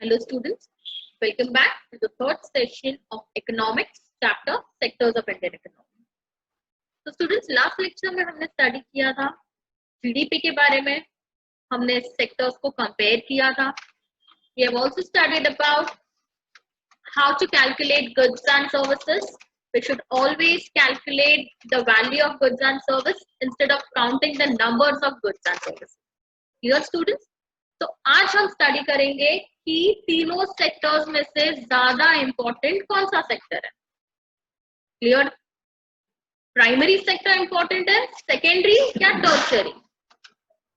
Hello students, welcome back to the third session of economics chapter sectors of Indian economy. तो students last lecture में हमने study किया था GDP के बारे में, हमने sectors को compare किया था. We have also studied about how to calculate goods and services. We should always calculate the value of goods and service instead of counting the numbers of goods and services. Clear students? तो आज हम study करेंगे कि तीनों sectors में से ज्यादा important कौन सा सेक्टर है. क्लियर? प्राइमरी सेक्टर इंपॉर्टेंट है, सेकेंडरी या टर्शियरी?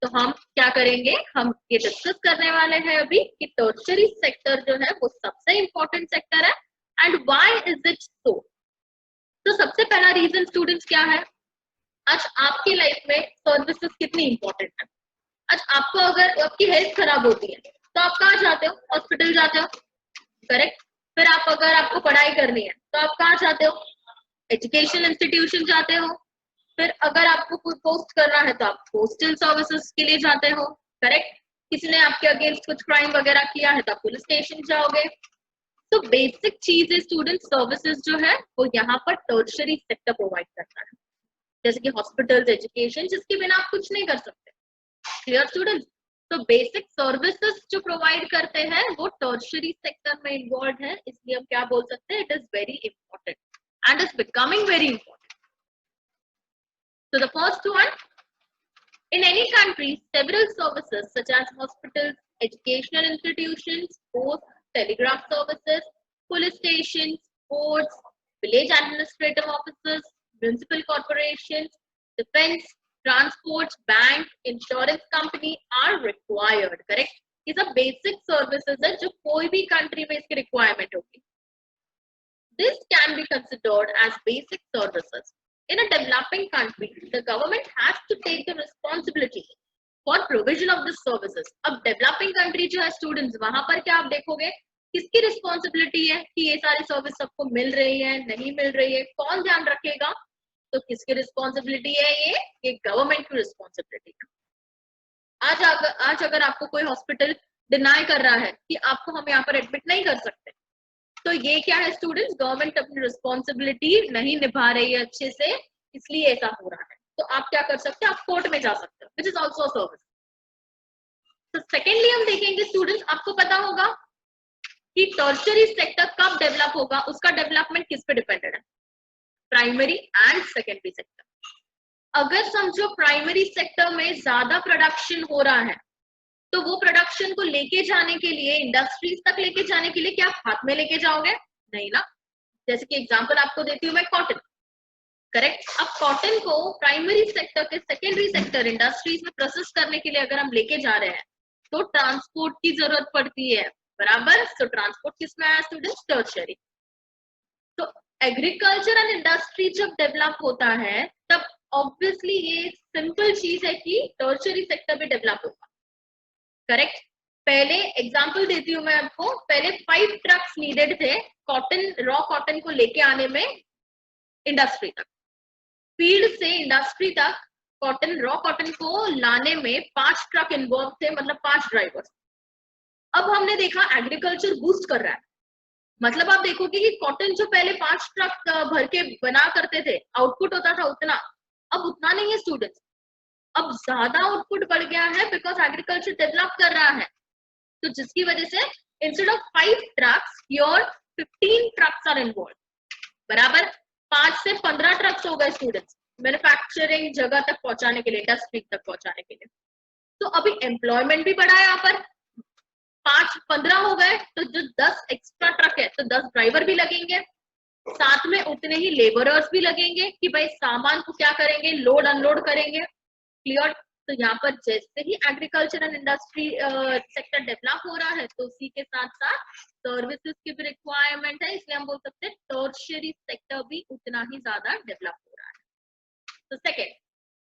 तो हम क्या करेंगे, हम ये डिस्कस करने वाले हैं अभी कि टर्शियरी सेक्टर जो है वो सबसे इंपॉर्टेंट सेक्टर है and why is it so. तो सबसे पहला रीजन स्टूडेंट्स क्या है, आज आपकी लाइफ में सर्विसेज कितनी इंपॉर्टेंट है. आज आपको अगर आपकी हेल्थ खराब होती है तो आप कहाँ जाते हो, हॉस्पिटल जाते हो, करेक्ट. फिर आप अगर आपको पढ़ाई करनी है तो आप कहाँ जाते हो, एजुकेशन इंस्टीट्यूशन जाते हो. फिर अगर आपको कोई पोस्ट करना है तो आप पोस्टल सर्विसेज के लिए जाते हो, करेक्ट. किसी ने आपके अगेंस्ट कुछ क्राइम वगैरह किया है तो आप पुलिस स्टेशन जाओगे. तो बेसिक चीज है स्टूडेंट, सर्विसेज जो है वो यहाँ पर टर्शियरी सेक्टर प्रोवाइड करता है, जैसे कि हॉस्पिटल्स, एजुकेशन, जिसके बिना आप कुछ नहीं कर सकते. Clear students? तो बेसिक सर्विसेज जो प्रोवाइड करते हैं वो टर्शियरी सेक्टर में इन्वॉल्व है, इसलिए हम क्या बोल सकते हैं, it is very important and is becoming very important. So the first one, in any country, several services such as hospitals, educational institutions, post, telegraph services, police stations, courts, village administrative offices, municipal corporations, defense, transports, bank, insurance company are required. Correct? ये सब basic services है जो कोई भी country में इसकी requirement होगी. This can be considered as basic services. In a developing country, the government has to take the responsibility for provision of the services. अब developing country जो है students, वहां पर क्या आप देखोगे, किसकी रिस्पॉन्सिबिलिटी है कि ये सारी सर्विस सबको मिल रही है, नहीं मिल रही है, कौन ध्यान रखेगा. तो किसकी रिस्पॉन्सिबिलिटी है, ये गवर्नमेंट की रिस्पॉन्सिबिलिटी है. आज अगर आपको कोई हॉस्पिटल डिनाई कर रहा है कि आपको हम यहाँ पर एडमिट नहीं कर सकते, तो ये क्या है स्टूडेंट्स, गवर्नमेंट अपनी रिस्पॉन्सिबिलिटी नहीं निभा रही है अच्छे से, इसलिए ऐसा हो रहा है. तो आप क्या कर सकते हैं, आप कोर्ट में जा सकते हो, विच इज ऑल्सो सर्विस. तो सेकेंडली हम देखेंगे स्टूडेंट्स, आपको पता होगा कि टर्शियरी सेक्टर कब डेवलप होगा, उसका डेवलपमेंट किस पे डिपेंडेड है, प्राइमरी एंड सेकेंडरी सेक्टर. अगर समझो प्राइमरी सेक्टर में ज्यादा प्रोडक्शन हो रहा है तो वो प्रोडक्शन को लेके जाने के लिए, इंडस्ट्रीज तक लेके जाने के लिए क्या आप हाथ में लेके जाओगे, नहीं ना. जैसे कि एग्जांपल आपको देती हूँ मैं, कॉटन, करेक्ट. अब कॉटन को प्राइमरी सेक्टर के सेकेंडरी सेक्टर इंडस्ट्रीज में प्रोसेस करने के लिए अगर हम लेके जा रहे हैं तो ट्रांसपोर्ट की जरूरत पड़ती है, बराबर. तो ट्रांसपोर्ट किसमें आया स्टूडेंट्स, टर्शियरी. तो एग्रीकल्चर एंड इंडस्ट्री जब डेवलप होता है तब ऑब्वियसली ये सिंपल चीज है कि टर्शियरी सेक्टर भी डेवलप होगा, करेक्ट. पहले एग्जांपल देती हूँ मैं आपको, पहले 5 ट्रक्स नीडेड थे कॉटन, रॉ कॉटन को लेके आने में इंडस्ट्री तक. फील्ड से इंडस्ट्री तक कॉटन, रॉ कॉटन को लाने में 5 ट्रक इन्वॉल्व थे, मतलब 5 ड्राइवर्स. अब हमने देखा एग्रीकल्चर बूस्ट कर रहा है, मतलब आप देखोगे कि कॉटन जो पहले 5 ट्रक भर के बना करते थे, आउटपुट होता था उतना, अब उतना नहीं है स्टूडेंट्स. अब ज्यादा आउटपुट बढ़ गया है बिकॉज एग्रीकल्चर डेवलप कर रहा है. तो जिसकी वजह से instead of 5 trucks your 15 trucks are involve, बराबर. 5 से 15 ट्रक्स हो गए स्टूडेंट्स मैन्युफैक्चरिंग जगह तक पहुंचाने के लिए, इंडस्ट्री तक पहुंचाने के लिए. तो अभी एम्प्लॉयमेंट भी बढ़ा है यहाँ पर, 5-15 हो गए तो जो 10 एक्स्ट्रा ट्रक है तो 10 ड्राइवर भी लगेंगे, साथ में उतने ही लेबरर्स भी लगेंगे कि भाई सामान को क्या करेंगे, लोड अनलोड करेंगे. क्लियर? तो यहाँ पर जैसे ही agriculture and industry sector develop हो रहा है तो उसी के साथ साथ सर्विसेज की भी रिक्वायरमेंट है, इसलिए हम बोल सकते हैं टर्शियरी सेक्टर भी उतना ही ज्यादा डेवलप हो रहा है. तो second,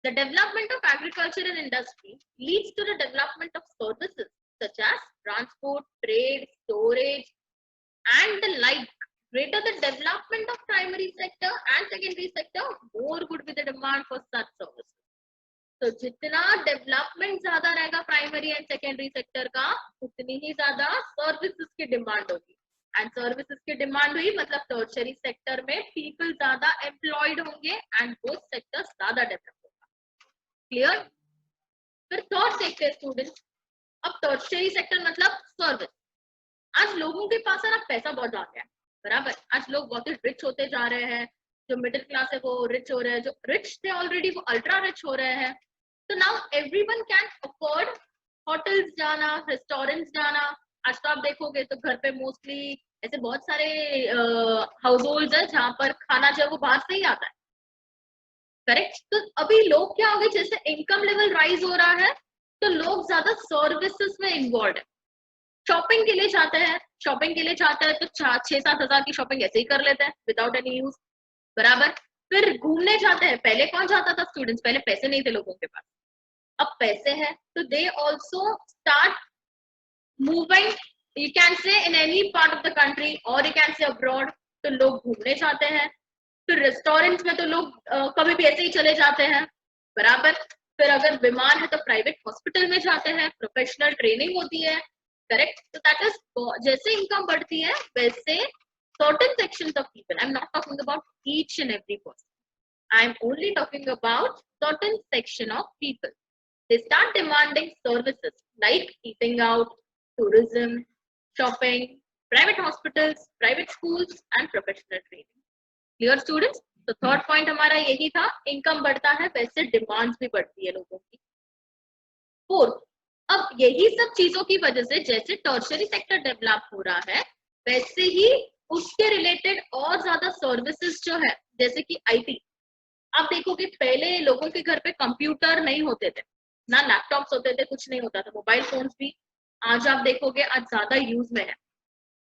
the development of agriculture and industry leads to the development of services such as transport, trade, storage and the like. Greater the development of primary sector and secondary sector, more would be the demand for such services. तो जितना development ज्यादा रहेगा primary and secondary sector का, उतनी ही ज्यादा services की demand होगी, and services की डिमांड हुई मतलब टर्शियरी सेक्टर में पीपल ज्यादा एम्प्लॉयड होंगे एंड वो सेक्टर ज्यादा डेवलप होगा। क्लियर? फिर थर्ड देखते हैं स्टूडेंट्स। अब टर्शियरी सेक्टर मतलब सर्विस। आज लोगों के पास है ना पैसा बहुत आ गया है, बराबर। आज लोग बहुत ही रिच होते जा रहे हैं, जो मिडिल क्लास है वो रिच हो रहे हैं, जो रिच थे ऑलरेडी वो अल्ट्रा रिच हो रहे हैं। तो now everyone can afford hotels जाना, रेस्टोरेंट्स जाना। आज तो आप देखोगे तो घर पे मोस्टली ऐसे बहुत सारे हाउस होल्ड है जहां पर खाना जो है वो बाहर से ही आता है, करेक्ट। तो अभी लोग क्या हो गए, जैसे इनकम लेवल राइज हो रहा है तो लोग ज्यादा सर्विसेज में इन्वॉल्व है। शॉपिंग के लिए जाते हैं, शॉपिंग के लिए जाते हैं तो 6-7 हजार की शॉपिंग ऐसे ही कर लेते हैं विदाउट एनी यूज, बराबर। फिर घूमने जाते हैं, पहले कौन जाता था स्टूडेंट्स, पहले पैसे नहीं थे लोगों के पास, अब पैसे हैं तो they also start moving, you can say in any part of the country और यू कैन से अब्रॉड। तो लोग घूमने जाते हैं। फिर रेस्टोरेंट्स में तो लोग कभी भी ऐसे ही चले जाते हैं, बराबर। फिर अगर बीमार है तो प्राइवेट हॉस्पिटल में जाते हैं, प्रोफेशनल ट्रेनिंग होती है, करेक्ट। तो दैट इज, जैसे इनकम बढ़ती है वैसे certain sections of people, I'm not talking about each and every person, I'm only talking about certain section of people, they start demanding services like eating out, tourism, shopping, private hospitals, private schools and professional training. Clear students? तो third point हमारा यही था, income बढ़ता है वैसे demands भी बढ़ती है लोगों की। फोर्थ, अब यही सब चीजों की वजह से जैसे टर्शियरी सेक्टर डेवलप हो रहा है वैसे ही उसके रिलेटेड और ज्यादा सर्विसेज जो है जैसे कि आईटी। आप देखोगे पहले लोगों के घर पे कंप्यूटर नहीं होते थे, ना लैपटॉप्स होते थे, कुछ नहीं होता था, मोबाइल फोन्स भी आज आप देखोगे आज ज्यादा यूज में है,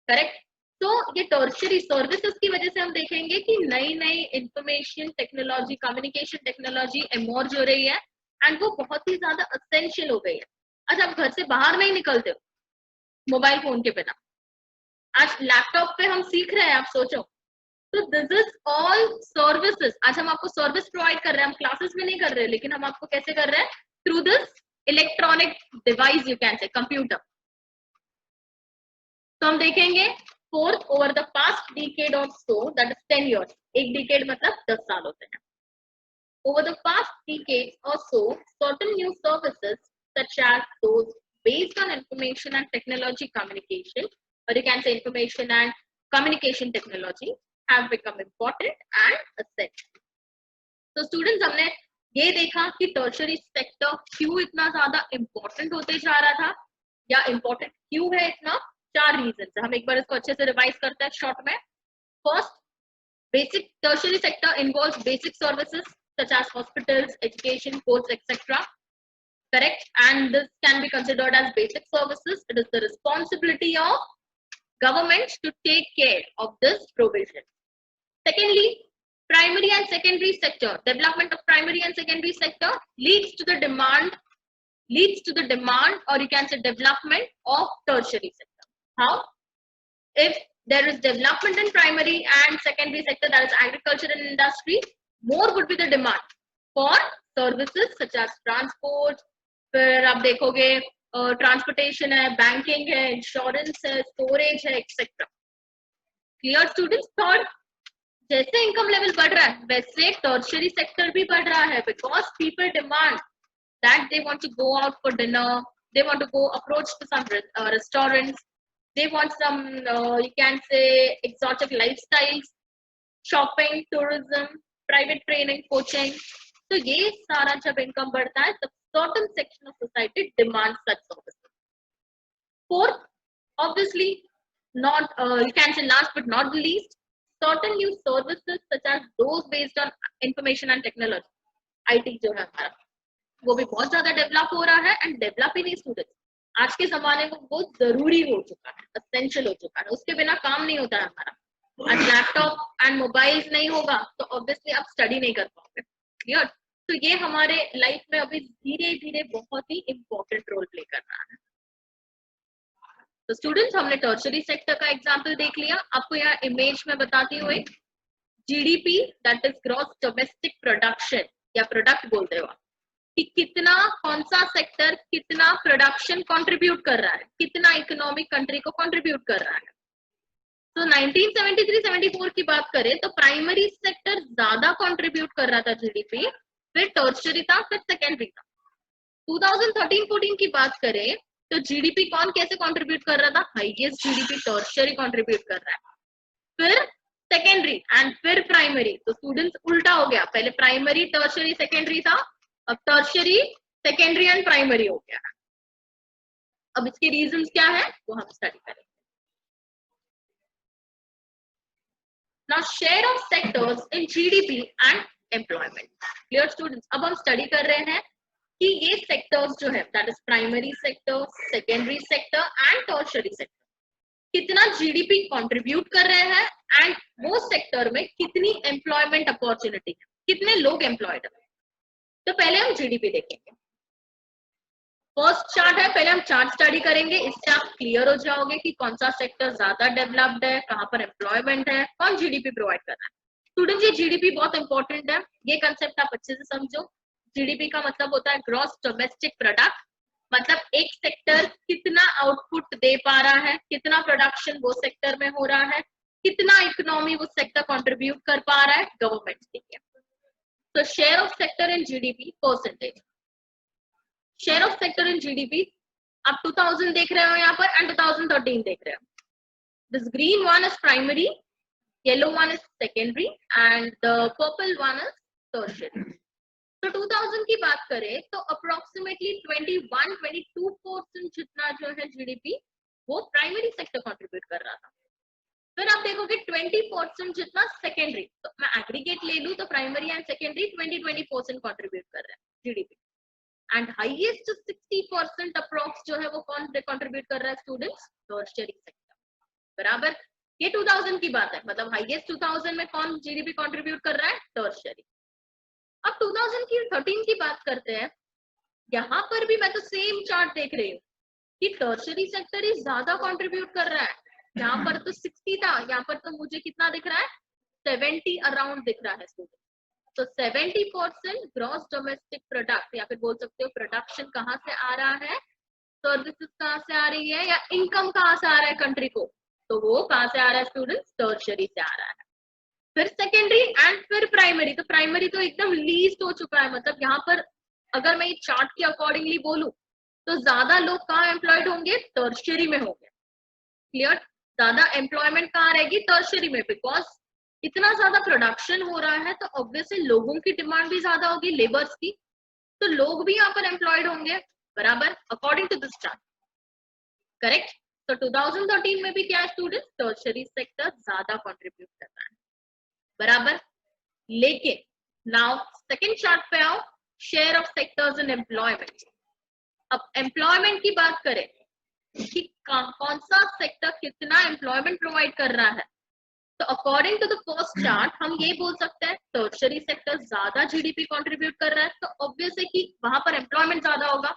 करेक्ट। तो ये टर्शियरी सर्विसेज की वजह से हम देखेंगे कि नई नई information technology, communication technology emerge हो रही है एंड वो बहुत ही ज्यादा असेंशियल हो गई है। आज आप घर से बाहर नहीं निकलते हो मोबाइल फोन के बिना, आज लैपटॉप पे हम सीख रहे हैं, आप सोचो। तो दिस इज ऑल सर्विसेज। आज हम आपको सर्विस प्रोवाइड कर रहे हैं, हम क्लासेस में नहीं कर रहे हैं, लेकिन हम आपको कैसे कर रहे हैं, through this electronic device, you can say computer. तो हम देखेंगे fourth, over the past decade और सो, दैट इज 10 years, एक डिकेड मतलब 10 साल होते हैं। Over the past decades or so, certain new services such as those based on information and technology communication, or you can say information and communication technology, have become important and essential. तो students हमने ये देखा कि tertiary sector क्यों इतना ज्यादा important होते जा रहा था, या इंपॉर्टेंट क्यों है इतना। 4 रीजन है, हम एक बार इसको अच्छे से रिवाइज करते हैं शॉर्ट में। First, basic tertiary sector involves basic services such as hospitals, education, courts, etc. Correct? And this can be considered as basic services. It is the responsibility of government to take care of this provision. Secondly, primary and secondary sector development of primary and secondary sector leads to the demand, or you can say development of tertiary sector. How? If there is development in primary and secondary sector, that is agriculture and industry, more would be the demand for services such as transport, फिर आप देखोगे transportation है, banking है, insurance है, storage है, etcetera. Clear students? Third, जैसे income level बढ़ रहा है वैसे टर्शियरी सेक्टर भी बढ़ रहा है, because people demand that they want to go out for dinner, they want to go approach to some restaurants, they want some you can say exotic lifestyles, shopping, tourism, private training, coaching. तो ये सारा जब income बढ़ता है तब certain section of society demands such services. Fourth, obviously not you can say last but not the least, certain new services such as those based on information and technology, IT जो है हमारा वो भी बहुत ज्यादा डेवलप हो रहा है, एंड डेवलप ही नहीं स्टूडेंट्स, आज के जमाने में वो जरूरी हो चुका है, असेंशियल हो चुका है, उसके बिना काम नहीं होता है हमारा। आज लैपटॉप एंड मोबाइल्स नहीं होगा तो ऑब्वियसली आप स्टडी नहीं कर पाओगे। क्लियर? तो ये हमारे लाइफ में अभी धीरे धीरे बहुत ही इंपॉर्टेंट रोल प्ले कर रहा है। तो स्टूडेंट्स हमने टर्शियरी सेक्टर का एग्जांपल देख लिया, आपको यहाँ इमेज में बताती हुए GDP, that is gross domestic production या प्रोडक्ट बोलते हो आप, कि कितना कौन सा सेक्टर कितना प्रोडक्शन कंट्रीब्यूट कर रहा है, कितना इकोनॉमिक कंट्री को कंट्रीब्यूट कर रहा है। तो 1973-74 की बात करें तो प्राइमरी सेक्टर ज्यादा कंट्रीब्यूट कर रहा था जीडीपी, फिर टर्शियरी था, फिर सेकेंडरी था। 2013-14 की बात करें तो जीडीपी कौन कैसे कंट्रीब्यूट कर रहा था, हाईएस्ट जीडीपी टर्शियरी कंट्रीब्यूट कर रहा है, फिर सेकेंडरी एंड फिर प्राइमरी। तो स्टूडेंट्स उल्टा हो गया, पहले प्राइमरी टर्शियरी सेकेंडरी था, अब टर्शियरी सेकेंडरी एंड प्राइमरी हो गया। अब इसके रीजंस क्या है वो हम स्टडी करेंगे। Now share of sectors in GDP and employment. Clear students? अब हम स्टडी कर रहे हैं कि ये सेक्टर्स जो है that is primary sector, secondary sector and tertiary sector कितना जीडीपी कंट्रीब्यूट कर रहे हैं एंड वो सेक्टर में कितनी एम्प्लॉयमेंट अपॉर्चुनिटी है, कितने लोग एम्प्लॉयड है। तो पहले हम जीडीपी देखेंगे। फर्स्ट चार्ट है, पहले हम चार्ट स्टडी करेंगे, इससे आप क्लियर हो जाओगे कि कौन सा सेक्टर ज्यादा डेवलप्ड है, कहां पर एम्प्लॉयमेंट है, कौन जीडीपी प्रोवाइड कर रहा है। स्टूडेंट्स ये जीडीपी बहुत इंपॉर्टेंट है, ये कंसेप्ट आप अच्छे से समझो। जीडीपी का मतलब होता है ग्रॉस डोमेस्टिक प्रोडक्ट, मतलब एक सेक्टर कितना आउटपुट दे पा रहा है, कितना प्रोडक्शन वो सेक्टर में हो रहा है, कितना इकोनॉमी वो सेक्टर कंट्रीब्यूट कर पा रहा है गवर्नमेंट के लिए। तो share of sector in GDP percentage, share of sector in GDP आप 2000 देख रहे हो यहाँ पर एंड 2013 देख रहे हो। This green one is primary, yellow one is secondary and the purple one is tertiary. तो 2000 की बात करें तो अप्रोक्सीमेटली 21-22% जितना जो है जीडीपी वो प्राइमरी सेक्टर कंट्रीब्यूट कर रहा था। फिर आप देखोगे 20% जितना सेकेंडरी, तो मैं एग्रीगेट ले लूं तो प्राइमरी एंड सेकेंडरी 20% कंट्रीब्यूट कर रहे हैं जीडीपी एंड हाईएस्ट 60% अप्रोक्स जो है वो कौन कंट्रीब्यूट कर रहा है स्टूडेंट्स, टर्शियरी सेक्टर। बराबर, ये 2000 की बात है, मतलब हाईएस्ट 2000 में कौन जीडीपी कंट्रीब्यूट कर रहा है, टर्शियरी। अब 2013 की बात करते हैं, यहाँ पर भी मैं तो सेम चार्ट देख रही हूँ कि टर्शियरी सेक्टर ही ज्यादा कंट्रीब्यूट कर रहा है। यहाँ पर तो 60 था, यहाँ पर तो मुझे कितना दिख रहा है, 70 अराउंड दिख रहा है स्टूडेंट। तो 70% ग्रॉस डोमेस्टिक प्रोडक्ट, या फिर बोल सकते हो प्रोडक्शन कहाँ से आ रहा है, सर्विसेज कहाँ से आ रही है, या इनकम कहाँ से आ रहा है कंट्री को, तो वो कहाँ से आ रहा है स्टूडेंट्स, टर्शियरी से आ रहा है। फिर सेकेंडरी एंड फिर प्राइमरी, तो प्राइमरी तो एकदम लीस्ट हो चुका है, मतलब यहाँ पर अगर मैं चार्ट के अकॉर्डिंगली बोलूं तो ज्यादा लोग कहाँ एम्प्लॉयड होंगे, टर्शियरी में होंगे। क्लियर, ज्यादा एम्प्लॉयमेंट कहाँ रहेगी, टर्शियरी में, बिकॉज इतना ज्यादा प्रोडक्शन हो रहा है तो ऑब्वियसली लोगों की डिमांड भी ज्यादा होगी, लेबर्स की, तो लोग भी यहाँ पर एम्प्लॉयड होंगे। बराबर, according to this chart, correct. तो 2013 में भी क्या है स्टूडेंट्स, टर्शियरी सेक्टर ज्यादा कंट्रीब्यूट कर रहा है। बराबर, लेकिन नाउ सेकंड चार्ट पे आओ, share of sectors in employment. अब एम्प्लॉयमेंट की बात करें कि कौन सा सेक्टर कितना एम्प्लॉयमेंट प्रोवाइड कर रहा है, तो according to the first chart हम ये बोल सकते हैं टर्शियरी सेक्टर ज्यादा जीडीपी कंट्रीब्यूट कर रहा है, तो ऑब्वियस है कि वहां पर एम्प्लॉयमेंट ज्यादा होगा।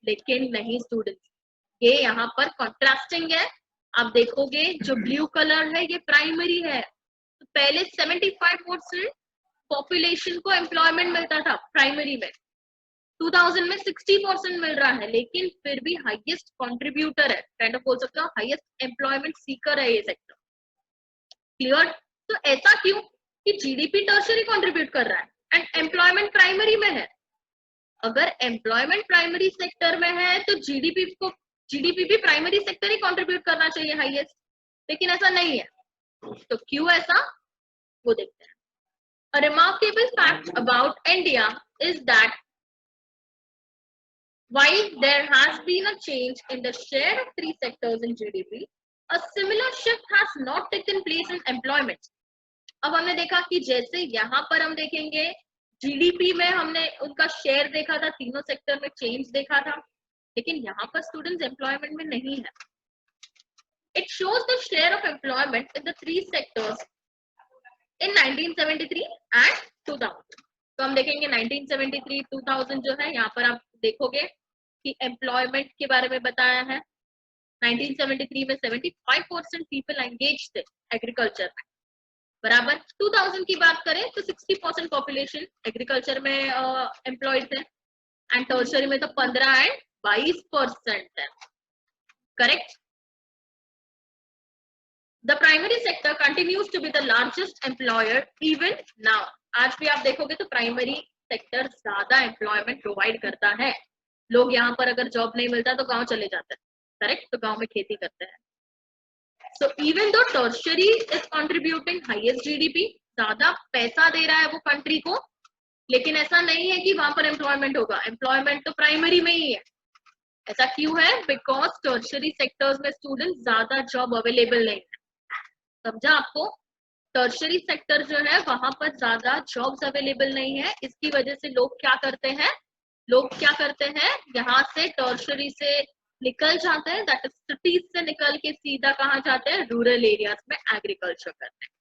लेकिन नहीं स्टूडेंट्स, ये यहाँ पर कॉन्ट्रास्टिंग है। आप देखोगे जो ब्लू कलर है ये प्राइमरी है, तो पहले 75% पॉपुलेशन को एम्प्लॉयमेंट मिलता था प्राइमरी में, 2000 में 60% मिल रहा है, लेकिन फिर भी हाईएस्ट कंट्रीब्यूटर है, काइंड ऑफ बोल सकते हो हाईएस्ट एम्प्लॉयमेंट सीकर है ये सेक्टर। क्लियर, तो ऐसा क्यों कि जीडीपी टर्शियरी कंट्रीब्यूट कर रहा है एंड एम्प्लॉयमेंट प्राइमरी में है। अगर एम्प्लॉयमेंट प्राइमरी सेक्टर में है तो जीडीपी भी प्राइमरी सेक्टर ही कंट्रीब्यूट करना चाहिए हाईएस्ट, लेकिन ऐसा नहीं है। तो क्यों ऐसा, वो देखते हैं। A remarkable fact about India is that while there has been a change in the share of three sectors in GDP, a similar shift has not taken place in employment. अब हमने देखा कि जैसे यहाँ पर हम देखेंगे जीडीपी में हमने उनका शेयर देखा था, तीनों सेक्टर में चेंज देखा था, लेकिन यहाँ पर स्टूडेंट्स एम्प्लॉयमेंट में नहीं है। It shows the share of employment in the three sectors in 1973 and 2000. तो हम देखेंगे 1973 2000 जो है, यहाँ पर आप देखोगे कि एम्प्लॉयमेंट के बारे में बताया है। 1973 में 75% पीपल एंगेज थे एग्रीकल्चर में। बराबर, 2000 की बात करें तो 60% पॉपुलेशन एग्रीकल्चर में एम्प्लॉयड थे। एंड टर्शरी में तो 15 एंड 22% है, correct. The primary sector continues to be the largest employer even now. आज भी आप देखोगे तो प्राइमरी सेक्टर ज्यादा एम्प्लॉयमेंट प्रोवाइड करता है। लोग यहाँ पर अगर जॉब नहीं मिलता तो गांव चले जाते हैं, करेक्ट, तो गांव में खेती करते हैं। So even though tertiary is contributing highest GDP, ज्यादा पैसा दे रहा है वो कंट्री को, लेकिन ऐसा नहीं है कि वहां पर एम्प्लॉयमेंट होगा। एम्प्लॉयमेंट तो प्राइमरी में ही है। ऐसा क्यों है? बिकॉज टर्शियरी सेक्टर्स में स्टूडेंट ज्यादा जॉब अवेलेबल नहीं है। समझा आपको? टर्शियरी सेक्टर जो है वहां पर ज्यादा जॉब्स अवेलेबल नहीं है, इसकी वजह से लोग क्या करते हैं, यहाँ से टर्शियरी से निकल जाते हैं, दैट इज सिटीज से निकल के सीधा कहाँ जाते हैं, रूरल एरियाज में एग्रीकल्चर करते हैं।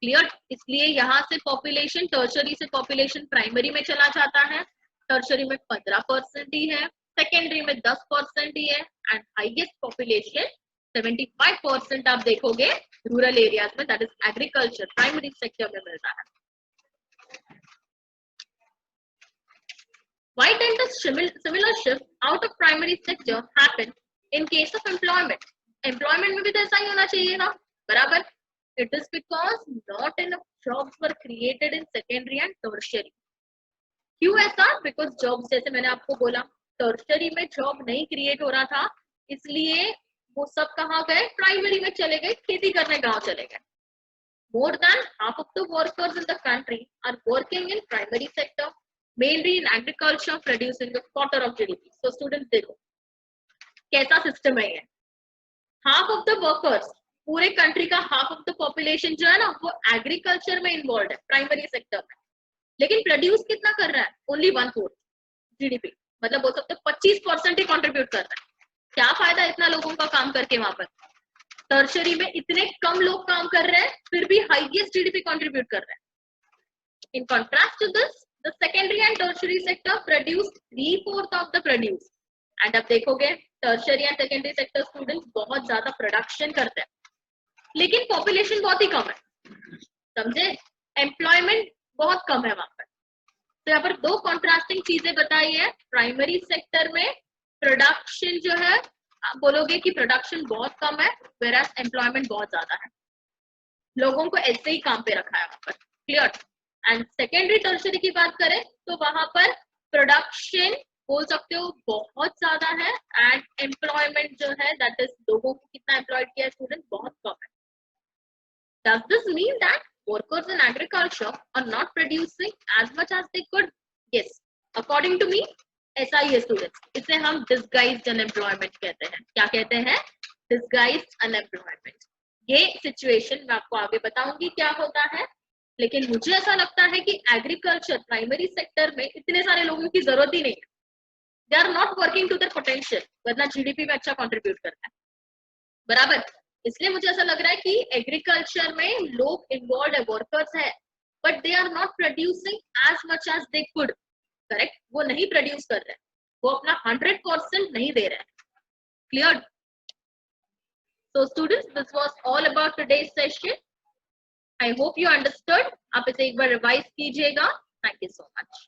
क्लियर? इसलिए यहाँ से पॉपुलेशन, टर्शियरी से पॉपुलेशन प्राइमरी में चला जाता है। टर्शियरी में 15% ही है, सेकेंडरी में 10% ही है, एंड हाईएस्ट पॉपुलेशन 75% आप देखोगे रूरल एरियाज में, that is agriculture, primary sector में मिलता है। Why did the similar shift out of primary sector happen in case of employment? Employment में भी तो ऐसा ही होना चाहिए ना, बराबर? It is because not enough jobs were created in secondary and tertiary. क्यों ऐसा? Because jobs, जैसे मैंने आपको बोला, टर्शियरी में जॉब नहीं क्रिएट हो रहा था, इसलिए वो सब कहाँ गए, प्राइमरी में चले गए, खेती करने गांव चले गए। More than half of the workers in the country are working in primary sector, mainly in agriculture, producing a quarter of GDP. So students देखो कैसा सिस्टम है ये। हाफ ऑफ द वर्कर्स, पूरे कंट्री का हाफ ऑफ द पॉपुलेशन जो है ना, वो एग्रीकल्चर में इन्वॉल्व है, प्राइमरी सेक्टर में, लेकिन प्रोड्यूस कितना कर रहा है? ओनली 1/4 GDP, मतलब बोल सकते 25% ही कॉन्ट्रीब्यूट कर रहा है। क्या फायदा इतना लोगों का काम करके? वहां पर टर्शियरी में इतने कम लोग काम कर रहे हैं, फिर भी हाईएस्ट GDP कंट्रीब्यूट कर रहे हैं। In contrast to this, the secondary and tertiary sector produce 3/4 of the produce. And अब देखोगे tertiary and secondary sector students बहुत ज्यादा प्रोडक्शन करते हैं, लेकिन पॉपुलेशन बहुत ही कम है, समझे? एम्प्लॉयमेंट बहुत कम है वहां पर। तो यहाँ पर दो कॉन्ट्रास्टिंग चीजें बताई है। प्राइमरी सेक्टर में प्रोडक्शन जो है, आप बोलोगे कि प्रोडक्शन बहुत कम है, वेरास एम्प्लॉयमेंट बहुत ज्यादा है, लोगों को ऐसे ही काम पे रखा है वहां पर। क्लियर? एंड सेकेंडरी टर्शियरी की बात करें तो वहां पर प्रोडक्शन बोल सकते हो बहुत ज्यादा है, एंड एम्प्लॉयमेंट जो है, दैट इज लोगों को कितना एम्प्लॉयड किया है स्टूडेंट, बहुत कम है। Does this mean that workers in agriculture are not producing as much as they could? Yes, according to me, ऐसा ही है स्टूडेंट्स। इसे हम डिस्गाइज्ड अनएम्प्लॉयमेंट कहते हैं। क्या कहते हैं? Disguised unemployment. ये सिचुएशन मैं आपको आगे बताऊंगी क्या होता है, लेकिन मुझे ऐसा लगता है कि एग्रीकल्चर प्राइमरी सेक्टर में इतने सारे लोगों की जरूरत ही नहीं है। They are not working to their potential, वरना जीडीपी में अच्छा कंट्रीब्यूट करता है, बराबर? इसलिए मुझे ऐसा लग रहा है कि एग्रीकल्चर में लोग इन्वॉल्व है, वर्कर्स है, but they are not producing as much as they could. Correct? वो नहीं प्रोड्यूस कर रहे हैं, वो अपना 100% नहीं दे रहे हैं। Clear? So students, this was all about today's session. I hope you understood. आप इसे एक बार रिवाइज कीजिएगा। Thank you so much.